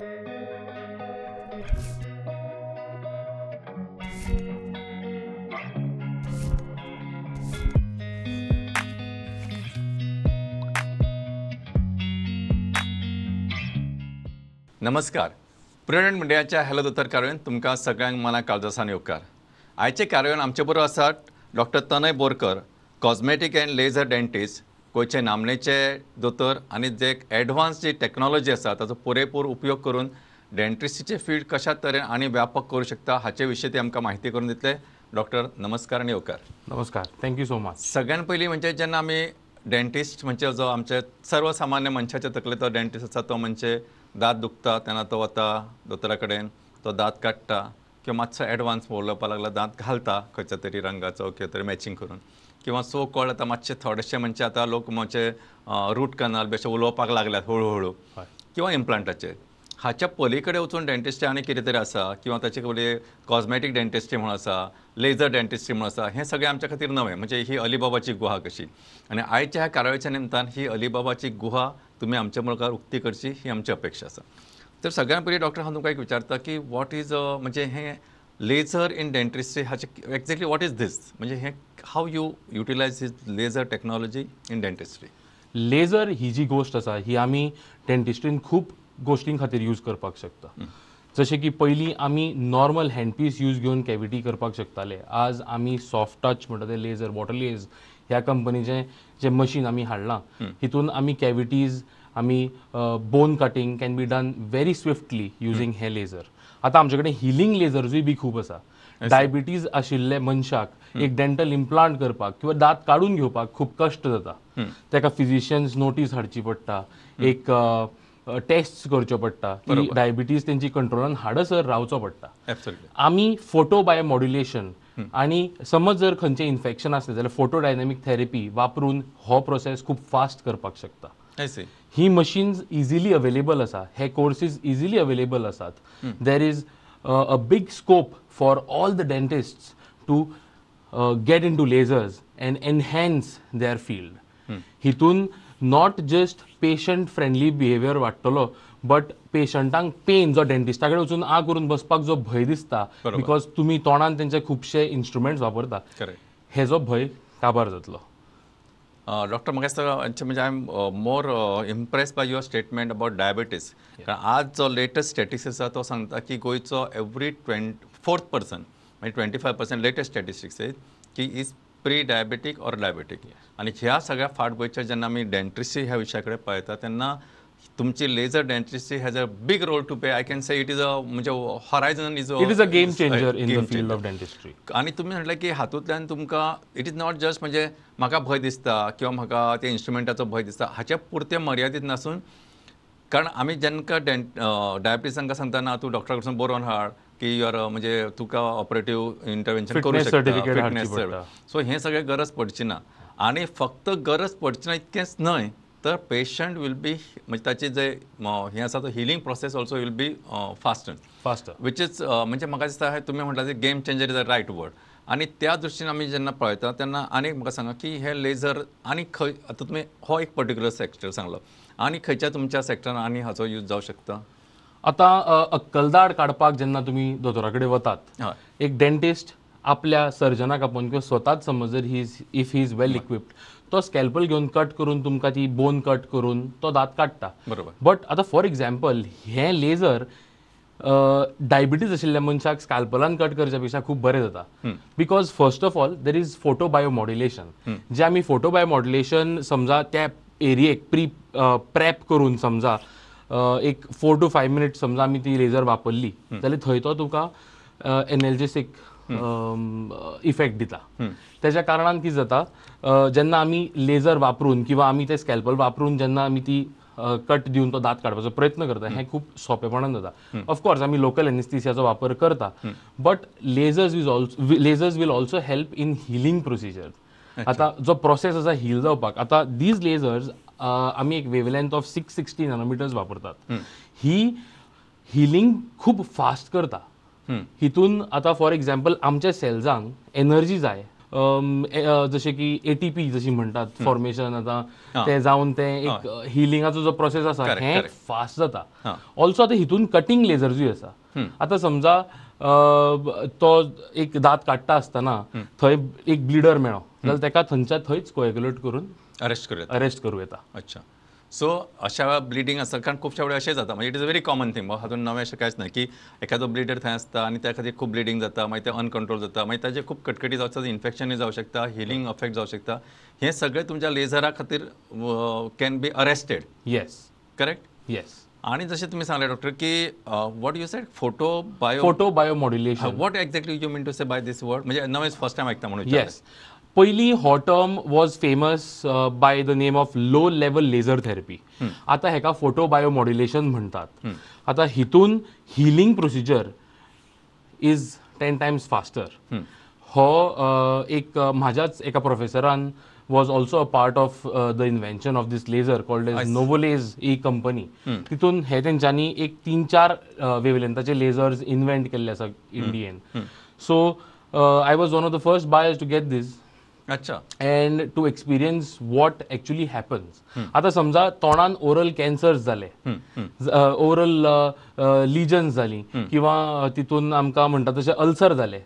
नमस्कार. प्रुडंट मिडियाच्या हॅलो दोतोर कार्यावळीन तुमकां सगळ्यांक मना काळजासान येवकार. आयचे कार्यावळीन आमचे बरोबर आसात doctor Tanay Borkar, cosmetic and laser dentist, गोंयचे नामनेचे दोतोर आनी जे एडवान्स जी टॅक्नॉलॉजी आसा ताचो पुरेपूर उपयोग करून डेंटिस्टीचे फील्ड कशा तरेन आनी व्यापक करूं शकता हाचे विशीं ते आमकां माहिती करून दितले. डॉक्टर नमस्कार आनी येवकार. नमस्कार, थँक्यू सो मच. सगळ्यान पयलीं म्हणजे जेन्ना आमी डेंटिस्ट म्हणजे जो आमचे सर्वसामान्य मनशाचे तकले तो डेंटिस्ट आसा तो म्हणजे दांत दुखता तेन्ना तो वता दोतोरा कडेन, तो दांत काडटा किंवा मातसो एडवान्स उलोवपाक लागला दांत घालता खंयच्या तरी रंगाचो किंवा तरी मॅचिंग करून किंवा सो कॉल्ड आतां मातशे थोडेशे म्हणजे आतां लोक म्हणजे रूट कनाल बेश्टे उलोवपाक लागल्यात हळू किंवा इम्प्लांटाचे. हाच्या पलीकडे वचून डेंटिस्टी आनी कितें तरी आसा किंवा ताचे कडेन कॉस्मेटीक डेंटिस्टी म्हणून आसा, लेझर डेंटिस्टी म्हणून आसा, हें सगळें आमच्या खातीर नवें. म्हणजे ही अलिबाबाची गुहा कशी आनी आयच्या ह्या कार्यावळीच्या निमतान ही अलिबाबाची गुहा तुमी आमच्या मुखार उक्ती करची ही आमची अपेक्षा आसा. तर सगळ्यान पयलीं डॉक्टर हांव तुमकां एक विचारता की वॉट इज म्हणजे हें लेझर इन डेंटिस्ट्री हाचे एक्झॅक्टली वॉट इज दीस, म्हणजे हें how you utilise this laser technology in dentistry. Laser ही जी गोष्ट आसा ही आमी डेंटिस्ट्रीन खूब गोष्टीं खातीर यूज करपाक शकता. जशें की पयलीं आमी नॉर्मल हँडपीस यूज घेवन कॅविटी करपाक शकताले. आज आमी सॉफ्ट टच म्हणटा ते लेझर वॉटरलेज ह्या कंपनीचें जें मशीन आमी हाडलां हितून आमी कॅविटीज आमी bone cutting can be done very swiftly using हे लेझर. आतां आमचे कडेन हिलिंग लेझर्सूय बी खूब आसा. डायबिटीज आशिल्ले मनशाक एक डेंटल इम्प्लांट करपाक किंवा दांत काडून घेवपाक खूब कश्ट जाता. ताका फिजिशियन्स नोटीस हाडची पडटा, एक टेस्ट करच्यो पडटा की डायबिटीज तेंची कंट्रोलान हाडसर रावचो पडटा. आमी फोटो बायोमॉड्युलेशन आनी समज जर खंयचें इन्फेक्शन आसलें जाल्यार फोटो डायनॅमीक थेरपी वापरून हो प्रोसेस खूब फास्ट करपाक शकता. ही मशीन्स इजिली अवेलेबल आसा, हे कोर्सीस इजिली अवेलेबल आसात. There is a big scope for all the dentists to get in to lasers and enhance their field. हितून not just patient friendly behaviour वाडटलो but पेशंटांक pain जो डेंटिस्टा कडेन वचून करून बसपाक जो भंय दिसता बिकॉज तुमी तोंडान तेंचे खुबशे इन्स्ट्रुमेंट्स वापरता, हेजो भंय काबार जातलो. डॉक्टर म्हाका दिसता म्हणजे I am more impress by your statement about diabetes. कारण आज जो लेटस्ट स्टॅटिस्टिक्स आसा तो सांगता की गोंयचो एवरी 4th पर्सन म्हणजे 25% लेटस्ट स्टॅटिस्टिक्स की is pre diabetic or diabetic. आनी ह्या सगळ्या फाटभुंयेचेर जेन्ना आमी डेंटिस्ट्री ह्या विशया कडेन पळयता तेन्ना तुमची laser dentistry has a big role to play. I can say it is a म्हणजे horizon is a game changer in the field of dentistry. आनी तुमी म्हटलें की हातूंतल्यान तुमकां इट इज नॉट जस्ट म्हणजे म्हाका भंय दिसता किंवा म्हाका त्या इन्स्ट्रुमेंटाचो भंय दिसता हाचे पुरते मर्यादीत नासून, कारण आमी जेन्ना डायबिटीजांकां सांगतना तूं डॉक्टरा कडसून बरोवन हाड की युअर म्हणजे तुका ऑपरेटीव इंटरवेन्शन करूं शकता. सो हें सगळें गरज पडची ना. आनी फक्त गरज पडची ना इतकेंच न्हय तर पेशंट वील बी म्हणजे ताची जे हें आसा तो healing process also will be faster which is म्हणजे म्हाका दिसता तुमी म्हटला ते game changer is a right word. आनी त्या दृश्टीन आमी जेन्ना पळयता तेन्ना आनीक म्हाका सांगा की हे लेझर आनी खंय आतां तुमी हो एक पर्टिक्युलर सेक्टर सांगलो आनी खंयच्या तुमच्या सेक्टरान आनी हाचो यूज जावं शकता. आतां अक्कलदाड काडपाक जेन्ना तुमी दोतोरा कडेन वतात, एक डेंटिस्ट आपल्या सर्जनाक आपोवन किंवा स्वताच समज जर if he is well equipped तो स्कॅल्पल घेवन कट करून तुमकां ती बोन कट करून तो दांत काडटा. बरोबर. बट आतां फॉर एक्झाम्पल हें लेझर डायबिटीज आशिल्ल्या मनशाक स्कॅल्पलान कट करच्या पेक्षा खूब बरें जाता. Because first of all there is photo biomodulation. जे आमी फोटो बायोमॉड्युलेशन समजा त्या एरियेक प्रेप करून समजा एक 4 to 5 मिनिट्स समजा आमी ती लेझर वापरली जाल्यार थंय तो तुका एनर्जेसीक इफेक्ट दिता. त्याच्या कारणान कितें जाता जेन्ना आमी लेझर वापरून किंवा आमी ते स्कॅल्पल वापरून जेन्ना आमी ती कट दिवन तो दांत काडपाचो प्रयत्न करता हें खूब सोंपेपणान जाता. ऑफकोर्स आमी लोकल एनेस्थेसियाचो वापर करता but lasers will also help in healing procedure. आतां जो प्रोसेस आसा हील जावपाक आतां दीज लेझर्स आमी एक वेवलेंथ ऑफ 660 नॅनोमिटर्स वापरतात. ही हिलिंग खूब फास्ट करता. हितून आतां फॉर एक्झाम्पल आमच्या सेल्सांक एनर्जी जाय जशें की ATP जशी म्हणटात फॉर्मेशन आतां ते जावन ते एक हिलिंगाचो जो प्रोसेस आसा Correct, हें correct. फास्ट जाता. ऑल्सो आतां हितून कटिंग लेजर्सूय आसा. आतां समजा तो एक दात काडटा आसतना थंय एक ब्लिडर मेळ्ळो जाल्यार ताका थंयच्या थंयच कोएग्युलेट करून अरेस्ट करूया. अरेस्ट करूं येता. अच्छा. सो अशा वेळा ब्लिडिंग आसता कारण खुबशा वेळा अशें जाता म्हणजे it is a very common thing हातून नवें अशें कांयच ना की एखादो ब्लिडर थंय आसता आनी त्या खातीर खूब ब्लिडिंग जाता मागीर तें अनकंट्रोल जाता मागीर ताजे खूब कटकटी जावं शकता इन्फेक्शनूय जावं शकता हिलिंग अफेक्ट जावं शकता हें सगळें तुमच्या लेझरा खातीर can be arrested yes correct. Yes. आणि जशें तुमी सांगलें डॉक्टर की what you said photo biomodulation. What exactly you mean to say by this word म्हणजे नवें फर्स्ट टायम आयकता म्हणून येस. पयलीं हो term was famous by the name of low level laser therapy. आतां हेका फोटो बायोमॉड्युलेशन म्हणटात. आतां हितून healing procedure is 10 times faster. हो एक म्हाज्याच एका प्रोफेसरान was also a part of the invention of this laser called as Novolace E company. तितून हे तेंच्यांनी एक 3-4 वेवलेंथाचे लेझर्स इन्व्हेंट केल्ले आसा इंडियेन. So I was one of the first buyers to get this. अच्छा. And to experience what actually happens. आता समजा तोंडान ओरल कॅन्सर्स जाले, ओरल लिजन्स जाली किंवा तितून आमकां म्हणटा तशें अल्सर जाले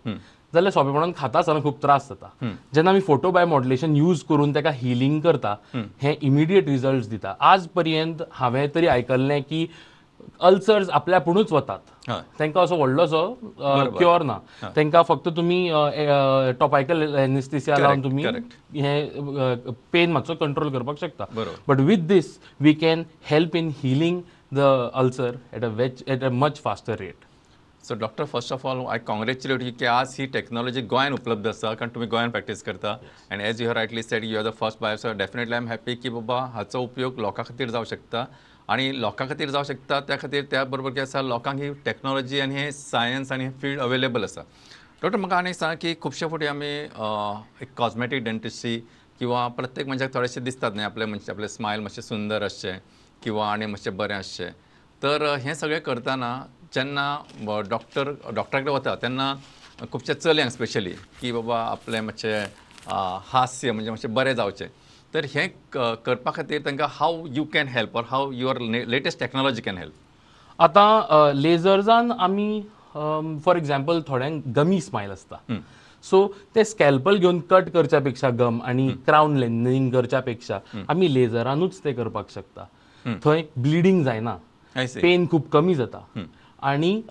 जाल्यार सोंपेपणान खाता आसतना खूब त्रास जाता. जेन्ना आमी फोटो बायोमॉड्युलेशन यूज करून ताका हिलिंग करता हें इमिडिएट रिजल्ट्स दिता. आज पर्यंत हांवें तरी आयकल्लें की अल्सर्स आपल्यापुणूच वतात. तांकां असो व्हडलोसो क्योर ना. तांकां फक्त तुमी टॉपायकल एनेस्थेसिया लावन तुमी हे पेन मातसो कंट्रोल करपाक शकता. But with this we can help in healing the ulcer at a much faster rate. So doctor first of all I congratulate you की आज ही टेक्नॉलॉजी गोंयान उपलब्ध आसा कारण तुमी गोंयान प्रॅक्टीस करता and as you have rightly said you are the first buyer. So definitely I am happy की बाबा हाचो उपयोग लोकां खातीर जावं शकता आणि लोकां खातीर जावं शकता त्या खातीर त्या बरोबर कितें आसा लोकांक ही टेक्नॉलॉजी आनी हे सायन्स आनी हे फील्ड अवेलेबल आसा. डॉक्टर म्हाका आनी सांग की खुबशे फावटी आमी एक कॉस्मेटीक डेंटिस्ट्री किंवा प्रत्येक मनशाक थोडेशें दिसतात न्ही आपले स्मायल मातशें सुंदर आसचें किंवा आनी मातशें बरें आसचें. तर हें सगळें करतना जेन्ना डॉक्टरा कडेन वता तेन्ना खुबशे चलयांक स्पेशली की बाबा आपलें मातशें हास्य म्हणजे मातशें बरें जावचें. तर हें करपा खातीर तांकां how you can help or how your latest technology can help. आतां लेझर्सान आमी फॉर एग्जाम्पल थोड्यांक गमी स्मायल आसता. सो ते स्कॅल्पल घेवन कट करच्या पेक्षा गम आनी क्रावन लेंथनिंग करच्या पेक्षा आमी लेझरानूच ते करपाक शकता. थंय ब्लिडींग जायना, पेन खूब कमी जाता आनी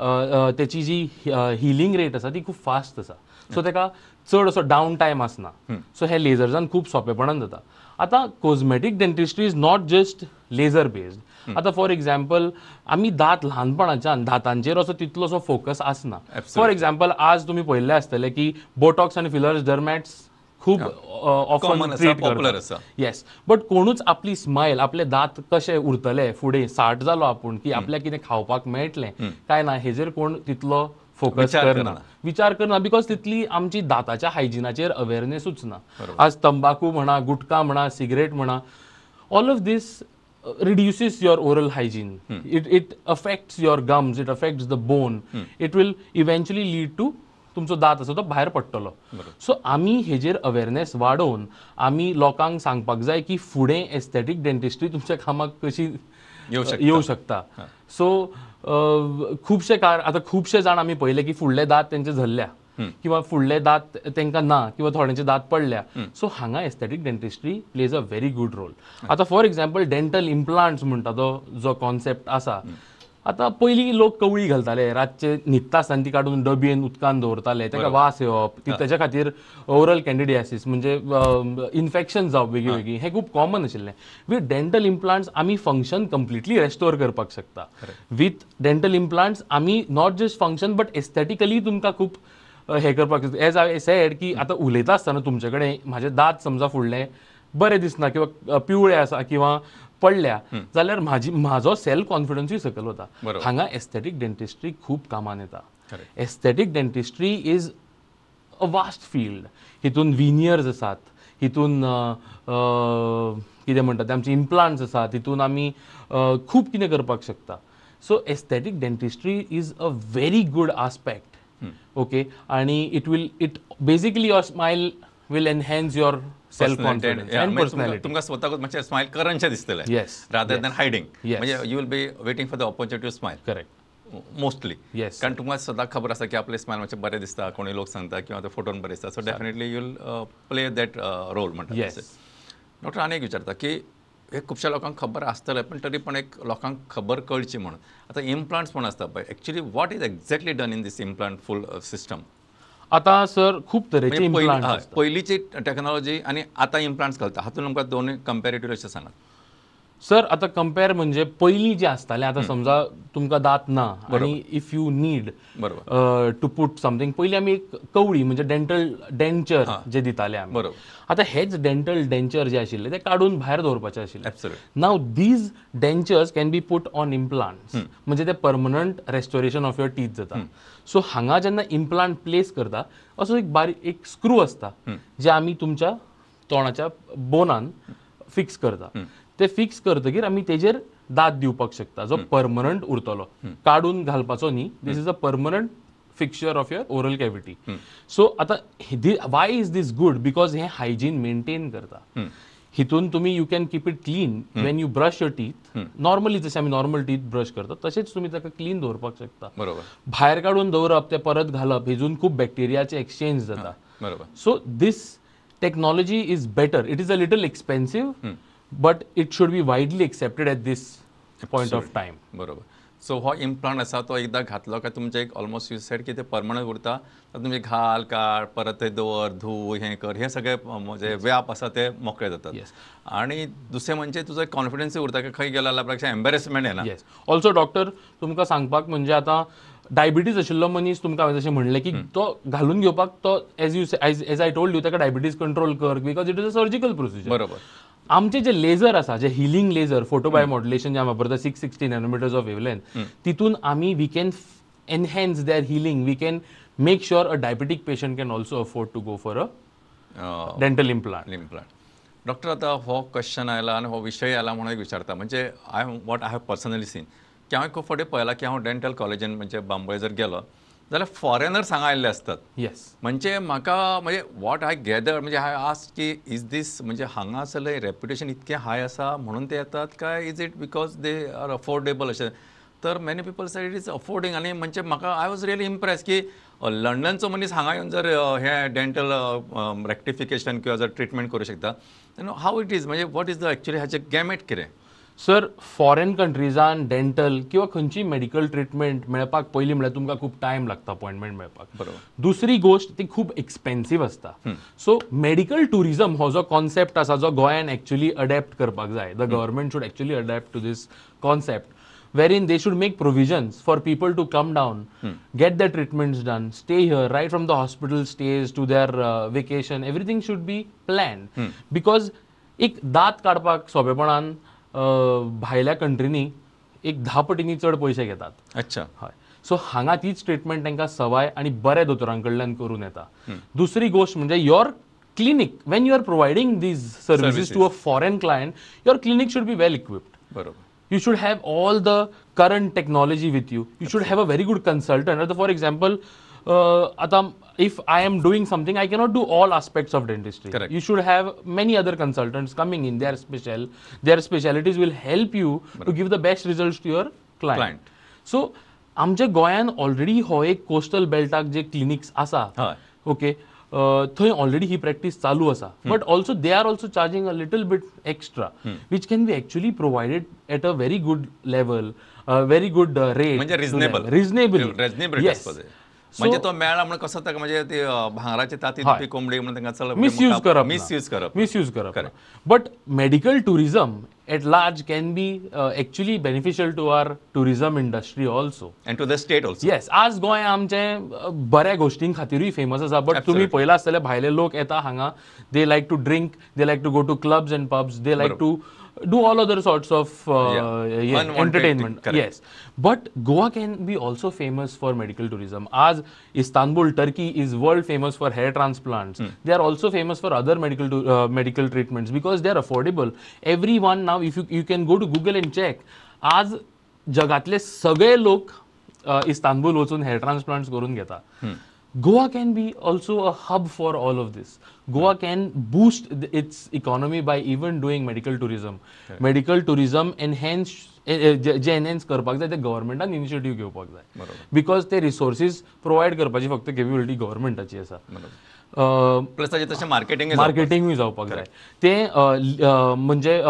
तेची जी हिलिंग रेट आसा ती खूब फास्ट आसा. सो ताका चड असो डावन टायम आसना. सो हे लेझर्सान खूब सोंपेपणान जाता. आतां cosmetic dentistry is not just laser based. आतां फॉर एग्जाम्पल आमी दात ल्हानपणाच्यान दातांचेर असो तितलोसो फोकस आसना. फॉर एग्जाम्पल आज तुमी पळयल्लें आसतलें की बोटॉक्स आनी फिलर्स डर्मॅट्स खूब ऑफन ट्रीट करतात. येस. बट कोणूच आपली स्मायल आपले दात कशे उरतले फुडें 60 जालो आपूण की आपल्याक कितें खावपाक मेळटलें काय ना हेजेर कोण तितलो फोकस करना, विचार करना बिकॉज तितली आमची दाताच्या हायजिनाचेर अवेरनेसूच ना. आज तंबाखू म्हणा, गुटखा म्हणा, सिगरेट म्हणा, all of these reduces your oral hygiene. It affects your gums, it affects the bone. It will eventually lead to तुमचो दात आसा तो भायर पडटलो. सो आमी हेजेर अवेरनेस वाडोवन आमी लोकांक सांगपाक जाय की फुडें एस्थेटीक डेंटिस्ट्री तुमच्या कामाक कशी येवं शकता. सो खुबशे आतां खुबशे जाण आमी पळयले की फुडले दात तेंचे झल्ल्या किंवा फुडले दात तांकां ना किंवा थोड्यांचे दात पडल्या. सो हांगा aesthetic dentistry plays a very good role. आतां फॉर एग्जाम्पल डेंटल इम्प्लांट्स म्हणटा तो जो कॉन्सेप्ट आसा. आतां पयलीं लोक कवळी घालताले, रातचे न्हिदता आसतना ती काडून डबयेन उदकान दवरताले, ताका वास येवप, तेच्या खातीर ओरल कॅन्डिडियासीस म्हणजे इन्फेक्शन जावप वेगळी वेगळी हें खूब कॉमन आशिल्लें. वीथ डेंटल इम्प्लांट्स आमी फंक्शन कंप्लिटली रेस्टोर करपाक शकता. वीथ डेंटल इम्प्लांट्स आमी not just function but aesthetically तुमकां खूब हे करपाक शकता. एज आय सेड की आतां उलयता आसतना तुमचे कडेन म्हाजे दात समजा फुडले बरें दिसना किंवा पिवळे आसा किंवा पडल्या जाल्यार म्हाजो सेल्फ कॉन्फिडन्सूय सकयल वता. हांगा एस्थेटीक डेंटिस्ट्री खूब कामान येता. Aesthetic dentistry is a vast field. हितून विनियर्स आसात, हितून कितें म्हणटा ते आमचे इम्प्लांट्स आसात, हितून आमी खूब कितें करपाक शकता. So aesthetic dentistry is a very good aspect. Okay. आनी it basically your smile will enhance your self confidence and personality. तुमकां स्वताक मातशें स्मायल करनशें दिसतलें Yes. Rather than hiding Yes. म्हणजे you will be waiting for the opportunity to smile Correct. Mostly Yes. कारण तुमकां सदांच खबर आसा की आपले स्मायल मातशें बरें दिसता कोणी लोक सांगता किंवा ते फोटोन बरें दिसता so definitely you will play that role म्हणटा Yes. डॉक्टर आनी एक विचारता की हे खुबश्या लोकांक खबर आसतलें पण तरी पण एक लोकांक खबर कळची म्हणून आतां इम्प्लांट्स म्हण आसता पळय actually what is exactly done in this implant full system आता सर खूप तरेचे इम्प्लांट्स असतात. पयलींची टेक्नॉलॉजी आनी आतां इम्प्लांट्स घालता हातूंत आमकां दोनूय कंपॅरेटिव्ह अशें सांगात सर आता कंपेअर म्हणजे पयलीं जे आसतालें आता समजा तुमकां दात ना आणि इफ यू नीड बरोबर टू पुट समथींग पयलीं आमी एक कवळी म्हणजे डेंटल डेंचर जे दिताले आमी बरोबर आता हेच डेंटल डेंचर जे आशिल्ले ते काडून भायर दवरपाचे आशिल्ले absolutely now these dentures can be put on implants म्हणजे ते permanent restoration of your teeth जाता सो हांगा जेन्ना इम्प्लांट प्लेस करता असो एक बारीक एक स्क्रू आसता जे आमी तुमच्या तोंडाच्या बोनान फिक्स करता ते फिक्स करतकीर आमी तेजेर दात दिवपाक शकता जो परमनंट उरतलो काडून घालपाचो न्ही this is a permanent fixture of your oral cavity so आता why is this good because हे हायजीन मेंटेन करता हितून तुम्ही you can keep it clean when you brush your teeth normally जशें आमी नॉर्मल टीथ ब्रश करता तशेंच तुमी ताका क्लीन दवरपाक शकता बरोबर भायर काडून दवरप ते परत घालप हितून खूप बॅक्टेरियाचे एक्सचेंज जाता बरोबर so this technology is better. It is a little expensive, but it should be widely accepted at this point of time. बरोबर सो हो इम्प्लांट आसा तो एकदां घातलो काय तुमचे एक ऑलमोस्ट यू सेड की ते परमनंट उरता तुमचे घाल काड परत ते दवर धूव हें कर हे सगळे म्हणजे व्याप आसा ते मोकळे जातात Yes. आणि दुसरें म्हणजे तुजो कॉन्फिडन्सूय उरता की खंय गेलो जाल्यार एम्बेरेसमेंट येना Yes. Also, डॉक्टर तुमकां सांगपाक म्हणजे आता डायबिटीज आशिल्लो मनीस तुमकां हांवें जशें म्हणलें की तो घालून घेवपाक तो एज आय टोल्ड यू ताका डायबिटीज कंट्रोल कर because it is a surgical procedure बरोबर आमचे जे लेझर आसा जे healing laser photo bio modulation जे आमी वापरता 660 नॅनोमिटर्स ऑफ वेवलेंथ तितून आमी we can enhance their healing we can make sure a diabetic patient can also afford to go for a dental implant implant doctor आतां हो question आयला आनी हो विशय आयला म्हणून एक विचारता म्हणजे what I have personally scene की हांवें खूब फावटी पळयलां की हांव डेंटल कॉलेजीन म्हणजे बांबोळे जर गेलो जाल्यार फॉरेनर्स हांगा आयिल्ले असतात येस म्हणजे म्हाका म्हणजे वॉट आय गॅदर म्हणजे हाय आस्क की इज दीस म्हणजे हांगासरलें रेप्युटेशन इतकें हाय आसा म्हणून ते येतात काय is it because they are affordable अशें तर many people sed it is affording आनी म्हणजे म्हाका आय वॉज रियली इम्प्रेस की लंडनचो मनीस हांगा येवन जर हे डेंटल रेक्टिफिकेशन किंवा जर ट्रिटमेंट करूं शकता तेन्ना हाव इट इज म्हणजे वॉट इज द एक्चुअली हाचें गॅमेट कितें सर फॉरेन कंट्रीजान डेंटल किंवा खंयची मेडिकल ट्रिटमेंट मेळपाक पयलीं म्हळ्यार तुमकां खूब टायम लागता अपॉयंटमेंट मेळपाक बरोबर दुसरी गोष्ट ती खूब एक्सपेन्सीव आसता सो मेडिकल टुरिझम हो जो कॉन्सेप्ट आसा जो गोंयान एक्चुअली अडॅप्ट करपाक जाय the government should actually adapt to this concept wherein they should make provisions for people to come down, get their treatments done, stay here, right from the hospital stays to their vacation, everything should be planned. Because एक दात काडपाक सोंपेपणान भायल्या कंट्रीनी एक 10 पटींनी चड पयशे घेतात अच्छा हय सो हांगा तीच ट्रिटमेंट तांकां सवाय आनी बऱ्या दोतोरां कडल्यान करून येता दुसरी गोष्ट म्हणजे your clinic when you are providing these services to a foreign client your clinic should be well equipped बरोबर you should have all the current technology with you. You should have a very good consultant. For example, if I am doing something, I cannot do all aspects of dentistry. Correct. You should have many other consultants coming in. Their specialities will help you to give the best results to your client. So, आमच्या गोंयान already हो एक coastal बेल्टाक जे clinics आसा okay थंय already ही practice चालू आसा but also they are also charging a little bit extra which can be actually provided at a very good level very good rate म्हणजे रिजनेबल म्हणजे तो मेळ्ळा म्हणून कसो ताका म्हणजे ते भांगराचे ताती दिवपी कोंबडी म्हणून तांकां चल मिसयूज करप but medical tourism at large can be actually beneficial to our tourism industry also and to the state also yes आज गोंय आमचें बऱ्या गोश्टीं खातीरूय फेमस आसा बट तुमी पळयला आसतले भायले लोक येता हांगा they like to drink they like to go to clubs and pubs they like to do all other sorts of entertainment. Yes. But Goa can be also famous for medical tourism. As Istanbul, Turkey is world famous for hair transplants. They are also famous for other medical treatments because they are affordable. Everyone now, if you can go to Google and check, आज जगातले सगळे लोक Istanbul वचून hair ट्रान्सप्लांट्स करून घेता Goa can be also a hub for all of this. Goa can boost its economy by even doing medical tourism. Medical tourism जे enhance करपाक जाय ते गव्हर्मेंटान इनिशिएटीव घेवपाक जाय, बिकॉज ते रिसोर्सीस प्रोवायड करपाची फक्त केपेबिलिटी गव्हर्मेंटाची आसा. प्लस ताचे तशें मार्केटिंगूय जावपाक जाय. ते म्हणजे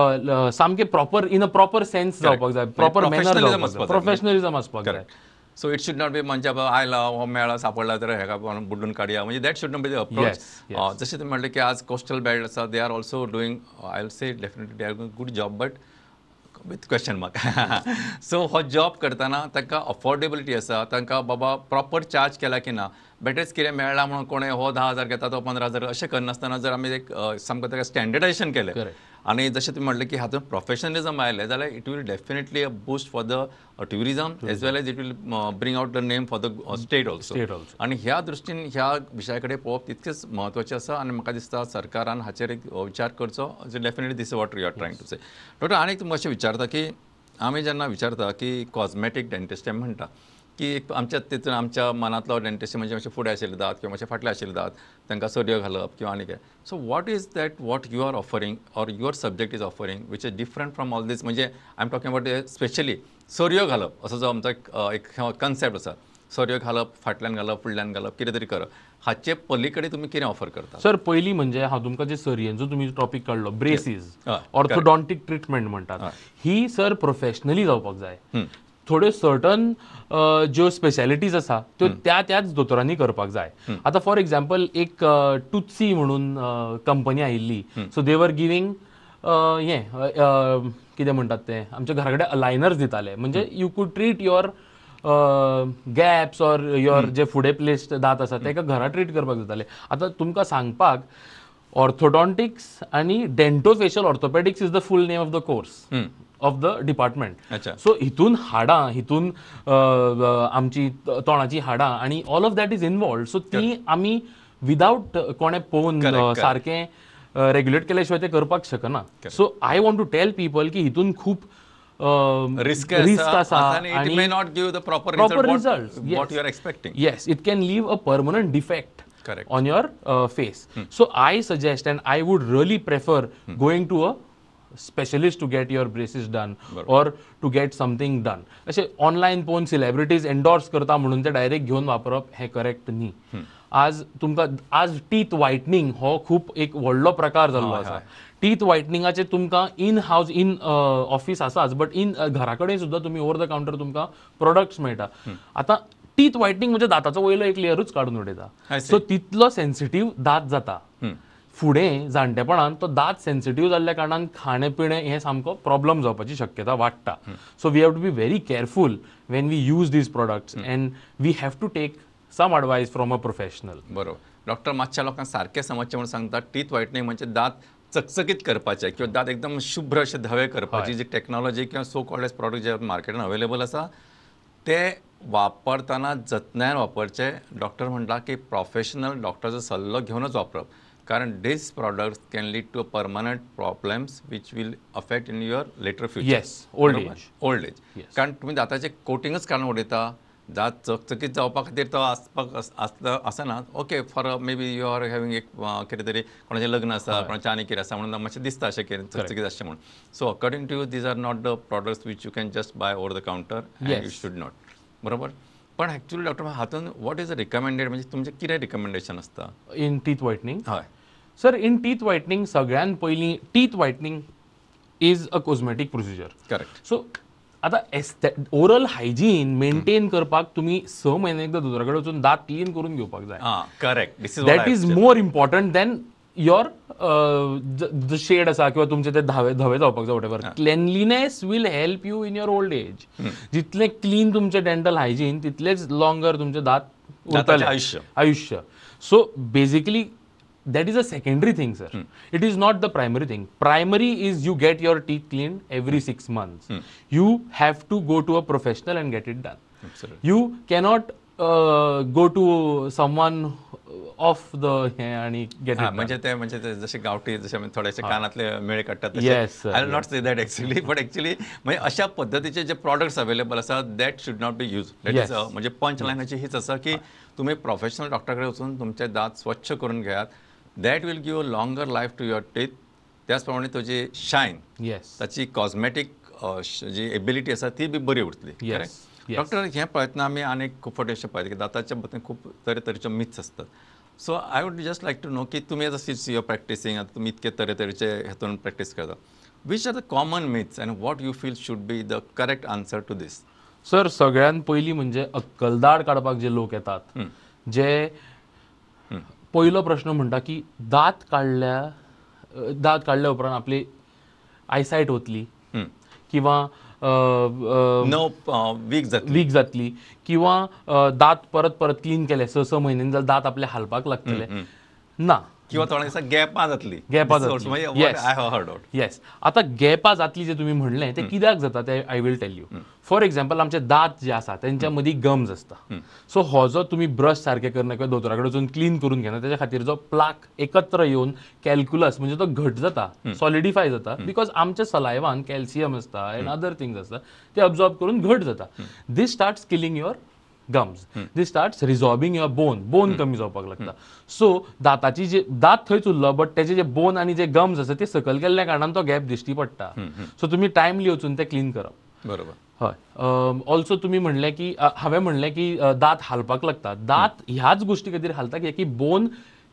सामके proper in a proper sense जावपाक जाय, प्रॉपर मॅनर जावपाक जाय, प्रोफेशनलिझम आसपाक जाय. So it should not be म्हणजे आयला हो मेळा सापडला तर हेका बुड्डून काडया, म्हणजे that should not be the approach. जशें तुमी म्हणलें की आज कोस्टल बेल्ट आसा, दे are also doing, I will say definitely they are doing good job, but with question mark. So हो जॉब करतना तांकां अफोर्डेबिलिटी आसा, तांकां बाबा प्रॉपर चार्ज केला की ना. बेटेच कितें मेळ्ळा म्हणून कोणें हो 10,000 घेता तो 15,000 अशें करनासतना जर आमी एक सामको ताका स्टँडर्डायजेशन केलें आनी जशें तुमी म्हणलें की हातूंत प्रोफेशनलिझम आयलें जाल्यार it will definitely a boost for the tourism as well as it will bring out the name for the state also. आनी ह्या दृश्टीन ह्या विशया कडेन पळोवप तितकेंच म्हत्वाचें आसा आनी म्हाका दिसता सरकारान हाचेर एक विचार करचो. Definitely this is what you are trying to say. Doctor आनी तुमकां अशें विचारता की आमी जेन्ना विचारता की कॉस्मेटीक डेंटिस्ट आमी म्हणटा की एक आमच्या तितून आमच्या मनांतलो डेंटिस्ट म्हणजे मातशे फुडें आशिल्ले दात किंवा मातशे फाटले आशिल्ले दात तांकां सरयो घालप किंवा आनी कितें. So what is that what you are offering or your subject is offering which is different from all this. म्हणजे I am talking about specially सरयो घालप असो जो आमचो एक कन्सेप्ट आसा. सरयो घालप, फाटल्यान घालप, फुडल्यान घालप, कितें तरी करप, हाचे पलीकडे तुमी कितें ऑफर करता? सर पयलीं म्हणजे हांव तुमकां जे सरयेंचो तुमी टॉपीक काडलो, ब्रेसीस, ऑर्थोडॉन्टीक ट्रिटमेंट म्हणटात, ही सर प्रोफेशनली जावपाक जाय. थोड्यो सर्टन ज्यो स्पेशालिटीज आसा त्यो त्याच दोतोरांनी करपाक जाय. आतां फॉर एक्झाम्पल एक टुत्सी म्हणून कंपनी आयिल्ली, सो दे वर गिवींग कितें म्हणटात ते आमच्या घरा कडेन अलायनर्स दिताले. म्हणजे you could treat your gaps or your जे फुडें प्लेस्ड दात आसा ताका घरा ट्रीट करपाक जाताले. आतां तुमकां सांगपाक ऑर्थोडॉन्टिक्स आनी dentofacial orthopaedics is the full name of the course of the department. So हितून हाडां, हितून आमची तोंडाची हाडां आनी all of that is involved. So ती आमी विदाउट कोणें पळोवन सारकें रेग्युलेट केल्या शिवाय ते करपाक शकना. So I want to tell people की हितून खूब risk आसा and it may not give the proper results what you are expecting. Yes, it can leave a permanent defect on your face. So I suggest and I would really prefer going to a specialist to get your braces done or to get something done. अशें online पळोवन celebrities endorse करता म्हणून ते direct घेवन वापरप हें correct न्ही. आज तुमकां आज टीथ व्हायटनिंग हो खूब एक व्हडलो प्रकार जाल्लो आसा. टीथ व्हायटनिंगाचे तुमकां इन हावस इन ऑफिस आसाच, बट इन घरा कडेन सुद्दां तुमी ओवर द कावंटर तुमकां प्रोडक्ट्स मेळटा. आतां टीथ व्हायटनिंग म्हणजे दाताचो वयलो एक लेयरूच काडून उडयता. सो तितलो सेन्सिटीव दात जाता. फुडें जाणटेपणान तो दात सेन्सिटीव जाल्ल्या कारणान खाणें पिणें हें सामको प्रॉब्लम जावपाची शक्यता वाडटा. So we have to be very careful when we use these products and we have to take some advice from a professional. बरोबर. डॉक्टर मातशा लोकांक सारकें समजचें म्हणून सांगता, टीथ व्हायटनिंग म्हणजे दात चकचकीत करपाचे किंवा दात एकदम शुभ्र अशे धवे करपाची जी टेक्नॉलॉजी किंवा सो कॉल्ड प्रॉडक्ट जे मार्केटान अवेलेबल आसा ते वापरतना जतनायेन वापरचे. डॉक्टर म्हणटा की प्रोफेशनल डॉक्टरचो सल्लो घेवनच वापरप, कारण these products can lead to permanent problems which will affect in your later future. Yes, old age. कारण तुम्ही दाताचे कोटिंगच काडून उडयता, दात चकचकीत जावपा खातीर तो आसपाक आसना. Okay, for maybe you are having एक कितें तरी कोणाचें लग्न आसा, कोणाचें आनी कितें आसा म्हणून मातशें दिसता अशें कितें चकचकीत आसचें म्हणून. So according to you these are not the products which you can just buy over the counter and you should not. बरोबर. पण ॲक्च्युअली डॉक्टर हातून वॉट इज रिकमेंडेड, म्हणजे तुमचें कितें रिकमेंडेशन आसता इन टीथ व्हायटनिंग? हय सर, इन टीथ व्हायटनिंग सगळ्यान पयलीं teeth whitening is a cosmetic procedure. Correct. So आतां ओरल हायजीन मेंटेन करपाक तुमी 6 म्हयने एकदां दोतोरा कडेन वचून दात क्लीन करून घेवपाक जाय. Correct. That is more important than your the shade आसा किंवा तुमचे ते धवे जावपाक जाय. Whatever cleanliness will help you in your old age. जितलें क्लीन तुमचें डेंटल हायजीन तितलेच लॉंगर तुमचे दात उरतले आयुष्य. So basically that is a secondary thing, sir. It is not the primary thing. Primary is you get your teeth cleaned every 6 months. You have to go to a professional and get it done. Absolutely. You cannot go to someone of the हे आणि get it. म्हणजे ते जसे गावठी जसे थोडेसे कानातले मेळे काढतात Yes, sir, I will not say that actually but actually म्हणजे अशा पद्धतीचे जे प्रॉडक्ट्स अवेलेबल असतात that should not be use. That is Yes. म्हणजे पंच लाईनाची हीच असं की तुम्ही प्रोफेशनल डॉक्टरकडे वचून तुमचे दात स्वच्छ करून घ्यात. That will give a longer life to your teeth. त्याचप्रमाणे तुझी शाईन येस ताची कॉस्मेटिक जी एबिलिटी आसा ती बी बरी उरतली. Yes, yes. डॉक्टर हे प्रयत्न आमी आनी खूब फावटी अशें पळयता की दाताच्या बद्दल खूब तरेतरेच्यो मिथ्स असतात. So I would just like to know की तुमी जशी युअर प्रॅक्टिसींग आतां तुमी इतके तरेतरेचे हेतून प्रॅक्टीस करता, which are the common myths and what you feel should be the correct answer to this? Sir सगळ्यात पहिली म्हणजे अक्कलदाड काडपाक जे लोक येतात, जे पहिलो प्रश्न म्हणटा की दात काडल्या उपरांत आपली आयसायट वतली किंवा नो वीक जातली किंवा दात परत परत क्लीन केले 6 म्हयन्यांनी जाल्यार दात आपले हालपाक लागतले ना. किंवा थोड्या दिसा गॅपां जातली. गॅपां जातली. I have heard out. Yes. आता गॅपां जातली जे तुमी म्हणलें ते कित्याक जाता ते I will tell you. For example आमचे दात जे आसा तेंच्या मदीं गम्स आसता. सो हो जो तुमी ब्रश सारके करना किंवा दोतोरा कडेन वचून क्लीन करून घेना तेच्या खातीर जो प्लाक एकत्र येवन कॅल्क्युलस म्हणजे तो घट जाता, सॉलिडिफाय जाता, बिकॉज आमच्या सलायवान कॅल्शियम आसता एंड अदर थिंग्स आसता ते अब्सॉर्ब करून घट जाता. This starts killing your gums. This starts resorbing your bone कमी जावपाक लागता. सो दाताची जे दात थंयच उरलो बट तेचे जे बोन आनी जे गम्स आसा ते सकयल गेल्ल्या कारणान तो गॅप दिश्टी पडटा. सो तुमी टायमली वचून ते क्लीन करप. बरोबर. हय. ऑल्सो तुमी म्हणलें की हांवें म्हणलें की दात हालपाक लागता. दात ह्याच गोष्टी खातीर हालता की बोन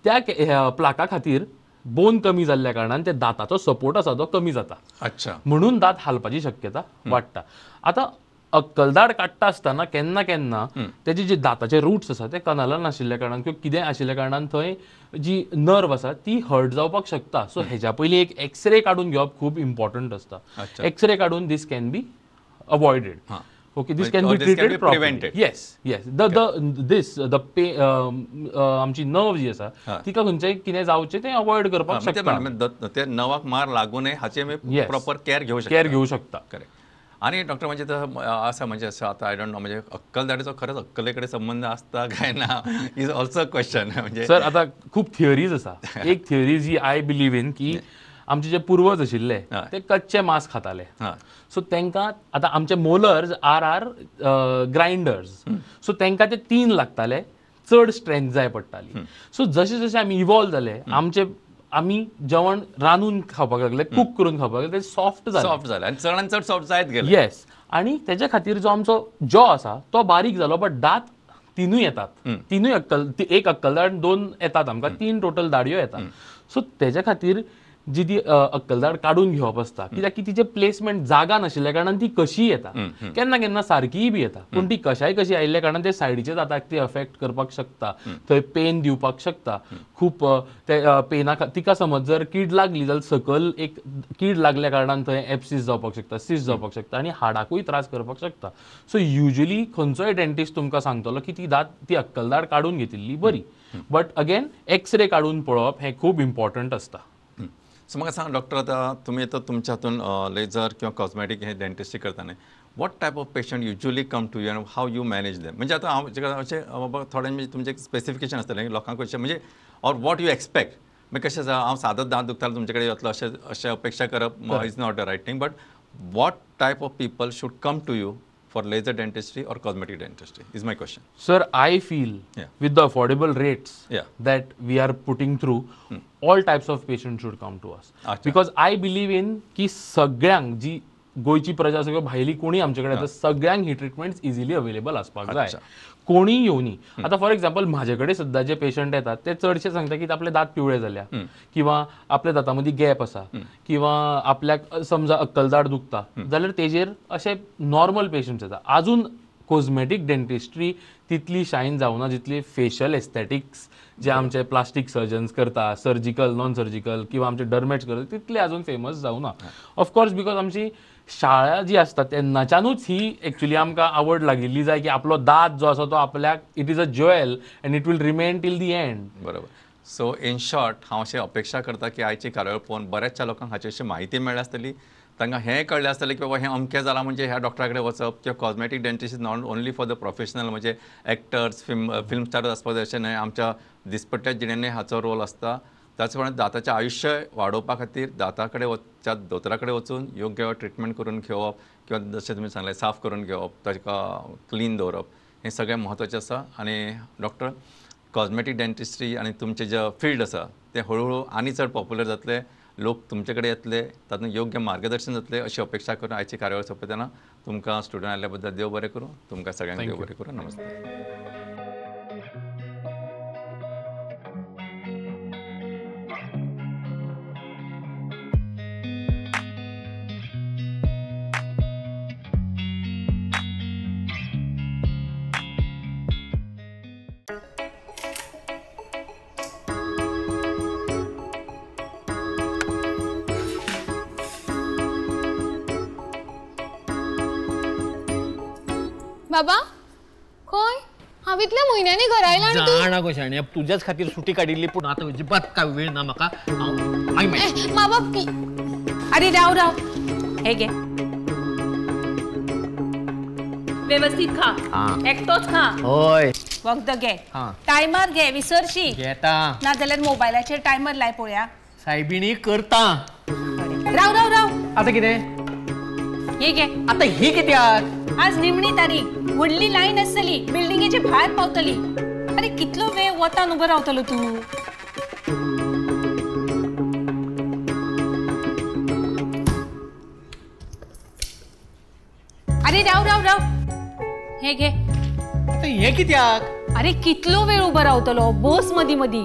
त्या प्लाका खातीर बोन कमी जाल्ल्या कारणान ते दाताचो सपोर्ट आसा तो कमी जाता. अच्छा. म्हणून दात हालपाची शक्यता वाडटा. आतां अक्कलदाड काडटा आसतना केन्ना केन्ना तेजे जे दाताचे रूट्स आसा ते कनालान आशिल्ल्या कारणान किंवा कितें आशिल्ल्या कारणान थंय जी नर्व आसा ती हर्ट जावपाक शकता. सो हेज्या पयलीं एक एक्सरे काडून घेवप खूप इम्पॉर्टंट आसता. एक्सरे काडून this can be avoided. Okay, this can be treated properly. Prevented. Yes. आमची नर्व जी आसा तिका खंयचेंय कितें जावचें तें अवॉइड करपाक शकता. ते नवाक मार लागू नये हाची आमी प्रॉपर केअर घेऊ शकता. करेक्ट. आणि डॉक्टर म्हणजे असं म्हणजे असं आता आय डोंट नो म्हणजे अक्कलदाडीचो खरंच अक्कलेकडे संबंध असता काय ना इज ऑल्सो क्वेश्चन. म्हणजे सर आता खूप थिअरीज आसा. एक थिअरी जी आय बिलीव इन की आमचे जे पूर्वज आशिल्ले ते कच्चे मांस खाताले. सो तांकां आतां आमचे मोलर्स आर ग्राइंडर्स. सो तांकां ते 3 लागताले, चड स्ट्रेंथ जाय पडटाली. सो जशे जशे आमी इवॉल्व जाले आमी जेवण रांदून खावपाक लागले, कूक करून खावपाक लागले, ते सॉफ्ट जाले आनी चडान चड सॉफ्ट जायत गेले. येस. आनी तेच्या खातीर जो आमचो जॉ आसा तो बारीक जालो बट दात तिनूय येतात. एक अक्कलदाड 2 येतात आमकां, 3 टोटल दाडयो येतात. सो तेच्या खातीर जी ती अक्कलदाड काडून घेवप आसता कित्याक की तिचे प्लेसमेंट जागा नाशिल्ल्या कारणान ती कशी येता. केन्ना केन्ना सारकीय बी येता पूण ती कशी आयिल्ल्या कारणान ते सायडीचे दाताक ती अफेक्ट करपाक शकता. थंय पेन दिवपाक शकता. खूप ते पेना तिका समज जर कीड लागली जाल्यार सकल एक कीड लागल्या कारणान थंय एप्सीस जावपाक शकता, सीस जावपाक शकता आनी हाडाकूय त्रास करपाक शकता. सो युजली खंयचोय डेंटिस्ट तुमकां सांगतलो की ती अक्कलदाड काडून घेतिल्ली बरी. बट अगेन एक्सरे काडून पळोवप हें खूब इम्पॉर्टंट आसता. सो म्हाका सांग डॉक्टर आतां तुमी आतां तुमच्या हातून लेजर किंवा कॉस्मेटीक हे डेंटिस्ट्री करताना what type of patient usually come to you and how you manage them? म्हणजे आतां हांव अशें बाबा थोड्यांनी म्हणजे तुमचें स्पेसिफिकेशन आसतलें लोकांक अशें म्हणजे ऑर वॉट यू एक्सपेक्ट. म्हणजे कशें आसा हांव सादो दांत दुखतालो तुमचे कडेन येतलो अशें अपेक्षा करप is not the right thing. But what type of people should come to you for laser dentistry or cosmetic dentistry is my question. Sir, I feel with the affordable rates that we are putting through, all types of patients should come to us. Because I believe in की सगळ्यांक जी गोयची प्रजा आसा किंवा भायली कोणी आमचे कडेन येता सगळ्यांक ही ट्रिटमेंट्स इजिली अवेलेबल आसपाक जाय. कोणी येवनी. आतां फॉर एक्झाम्पल म्हाजे कडेन सुद्दां जे पेशंट येतात ते चडशे सांगता की आपले दात पिवळे जाल्या किंवा आपल्या दाता मदीं गॅप आसा किंवा आपल्याक समजा अक्कलदाड दुखता जाल्यार तेजेर अशे नॉर्मल पेशंट्स येता. आजून कॉस्मेटीक डेंटिस्ट्री तितली शायन जावना जितली फेशियल एस्थेटिक्स जे आमचे प्लास्टीक सर्जन्स करता, सर्जिकल नॉन सर्जिकल किंवा आमचे डर्मेट्स करता तितले आजून फेमस जावना. ऑफकोर्स बिकॉज आमची शाळा जी आसता तेन्नाच्यानूच ही एक्चुअली आमकां आवड लागिल्ली जाय की आपलो दात जो आसा तो आपल्याक it is a jewel and it will remain till the end. बरोबर. सो इन शॉर्ट हांव अशें अपेक्षा करता की आयची कार्यावळ पळोवन बऱ्याचशा लोकांक हाची अशी माहिती मेळ्ळी आसतली तांकां हें कळलें आसतलें की बाबा हें अमकें जालां म्हणजे ह्या डॉक्टरा कडेन वचप किंवा cosmetic dentist is not only for the professional म्हणजे एक्टर्स फिल्म स्टार्स आसपाक जाय अशें न्हय आमच्या दिसपट्ट्या जिणेंनी हाचो रोल आसता त्याच प्रमाणे दाताचें आयुश्य वाडोवपा खातीर दाता कडेन वचच्या दोतोरा कडेन वचून योग्य ट्रिटमेंट करून घेवप किंवा जशें तुमी सांगलें साफ करून घेवप ताका क्लीन दवरप हें सगळें म्हत्वाचें आसा आनी डॉक्टर कॉस्मेटीक डेंटिस्ट्री आनी तुमचें जें फिल्ड आसा तें हळू आनी चड पॉप्युलर जातलें लोक तुमचे कडेन येतले तातूंत योग्य मार्गदर्शन जातलें अशी अपेक्षा करून आयची कार्यावळ सोंपयतना तुमकां स्टुडंट आयल्या बद्दल देव बरें करूं तुमकां सगळ्यांक देव बरें करूं नमस्ते. बाबा खंय हांव इतल्या म्हयन्यांनी घरा आयला आनी तूं जाणा गो शाणे तुझ्याच खातीर सुटी काडिल्ली पूण आतां अजिबात काय वेळ ना म्हाका बाबा अरे राव राव हे घे व्यवस्थित खा एकटोच खा होय वखद घे हा. टायमार घे विसरशी घेता नाजाल्यार मोबायलाचेर टायमर लाय पळोवया सायबिणी करता राव राव राव आता कितें हे घे आता ही कित्याक आज निमणी तारीख व्हडली लायन आसतली बिल्डिंगेचे भायर पावतली अरे कितलो वेळ वतान उबो रावतलो तूं अरे राव राव राव हे घे आता हे कित्याक अरे कितलो वेळ उबो रावतलो बस मदी मदी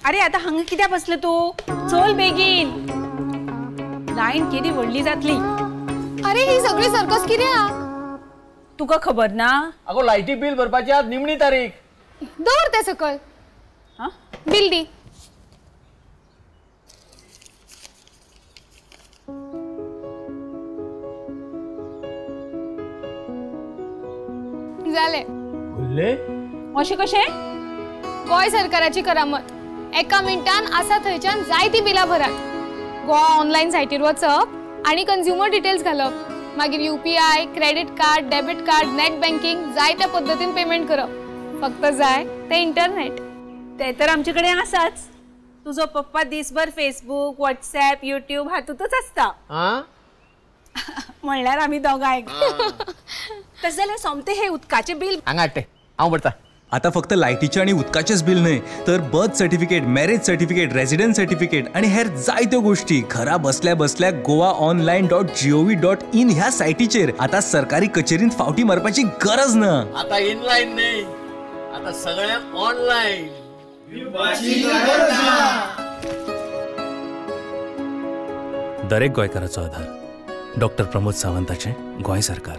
अरे आता हांगा कित्याक बसलो तू चल बेगीन लायन केदी व्हडली जातली अरे ही सगळी सर्कस कित्याक तुका खबर ना अगो लायटी बिल भरपाची आज निमणी तारीख दवर ते सकल हा? बिल दी जालें अशें कशें गोंय सरकाराची करामत एका मिनटान आसा थंयच्यान जायती बिलां भरात गोवा ऑनलायन सायटीर वचप आनी कंज्युमर डिटेल्स घालप मागीर UPI credit card debit card net banking जाय त्या पद्दतीन पेमेंट करप फक्त जाय ते इंटरनेट ते तर आमचे कडेन आसाच तुजो पप्पा दिसभर फेसबुक व्हॉट्सॲप युट्यूब हातूंतच आसता म्हणल्यार आमी दोगांय तशें जाल्यार सोमतें हे उदकाचें बिल हांगा हाडटे हांव भरता आता फक्त लायटीचे आणि उदकाचेच बिल न्हय तर birth certificate marriage certificate residence certificate आणि हेर जायत्यो गोष्टी घरा बसल्या बसल्या goaonline.gov.in ह्या सायटीचेर आता सरकारी कचेरीत फावटी मारपाची गरज ना. आता इनलाईन नाही आता सगळ्या ऑनलाईन दरेक गोंयकाराचो आधार डॉक्टर प्रमोद सावंताचें गोंय सरकार.